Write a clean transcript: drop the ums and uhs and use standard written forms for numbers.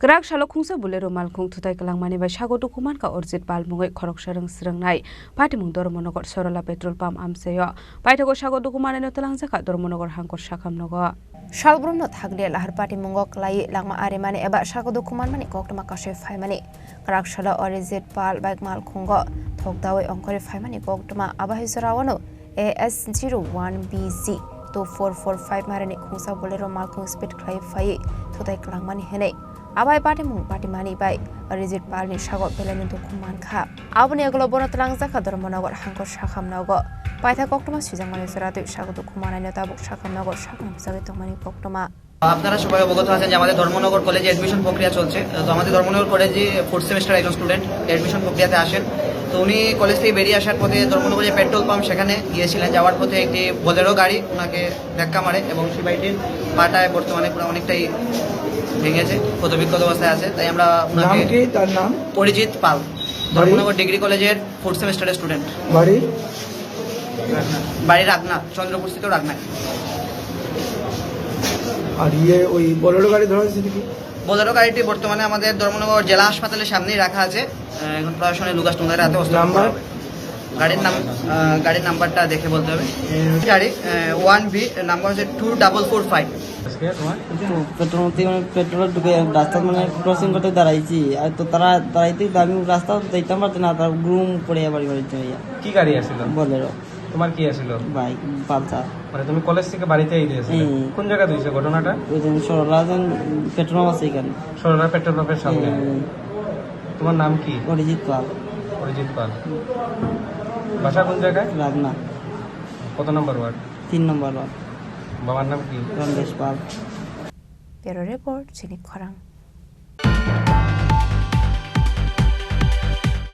Gerak shalok khungsa bulero malkhung thutai kalangmani bai sago dokuman ka Orjit Pal mungai khorok sarang srangnai patimung Dharmanagor Sorala petrol pump amseyo paithago sago dokuman no talangjaka Dharmanagor hangkor sakamnogo Shalbrumno thagde lahar patimung klai langma arimani eba sago dokuman mani koktama kashe faimani Gerak shala Orjit Pal bai malkhungo thokdawi onkore faimani koktama abahisarawano AS01BZ 2445 marani khungsa bulero malkhung speed klai fai thutai kalangmani henei Abai patimung patimani bai Orjit Pal ni sago pelani dokuman kha abuni aglo bono talangjaka Dharmanagor hangkor sakamnogo পাইথা কোক্টমা সুজাংমানি সরাতে স্বাগত কুমারাইনে তাবুক শাখামনগর শাখাম হিসাবে তোমানি কোক্টমা আপনারা সবাই অবগত আছেন যে আমাদের ধর্মনগর কলেজে অ্যাডমিশন প্রক্রিয়া চলছে তো আমাদের ধর্মনগর কলেজে 4th সেমিস্টার একজন স্টুডেন্ট অ্যাডমিশন প্রক্রিয়াতে আসেন তো উনি কলেজ থেকে বেরিয়ে আসার পথে ধর্মনগর যে পেট্রোল পাম্প সেখানে গিয়েছিলেন যাওয়ার পথে একটি বোলেরো গাড়ি ওনাকে ধাক্কা মারে এবং সেই বাইকটির পাটায় বর্তমানে পুরো অনেকটাই ভেঙেছে ক্ষতবিক্ষত অবস্থায় আছে তাই আমরা ওনাকে তার নাম অরিজিৎ পাল ধর্মনগর ডিগ্রি কলেজের 4th সেমিস্টারের স্টুডেন্ট বাড়ি রাগনাথ চন্দ্রপুর স্থিত রাগনাথ আর ওই বোলেরো গাড়ি ধরা হয়েছে কি বোলেরো গাড়িটি বর্তমানে আমাদের ধর্মনগর জেলা হাসপাতালের সামনেই রাখা আছে এখন প্রশাসনের লুকাস টুঙ্গারে হাতে নাম্বার গাড়ির নাম্বারটা দেখে বলতে হবে গাড়ি 1B নাম্বার হচ্ছে 2445 পেট্রোল ঢুকে রাস্তা মানে ক্রসিং করতে দাঁড়াইছি আর তো তারা দাঁড়াইতে আমি রাস্তা দেখতাম পারছি না তার গ্রুম পড়ে বাড়ি বাড়িতে কি গাড়ি আসছিল বলেরো তোমার কি আসছিল বাইক পালসার মানে তুমি কলেজ থেকে বাড়িতে এসেছিলে কোন জায়গা দিয়েছে ঘটনাটা ওই যে সরলাজন পেট্রোল আছে এখানে সরলা পেট্রোল পাম্পের সামনে তোমার নাম কি অরিজিৎ পাল বাসা কোন জায়গায় রাগনা কত নম্বর ওয়ার্ড 3 নম্বর ওয়ার্ড বাবার নাম কি রমেশ পাল ব্যুরো রিপোর্ট চিনিক খরাং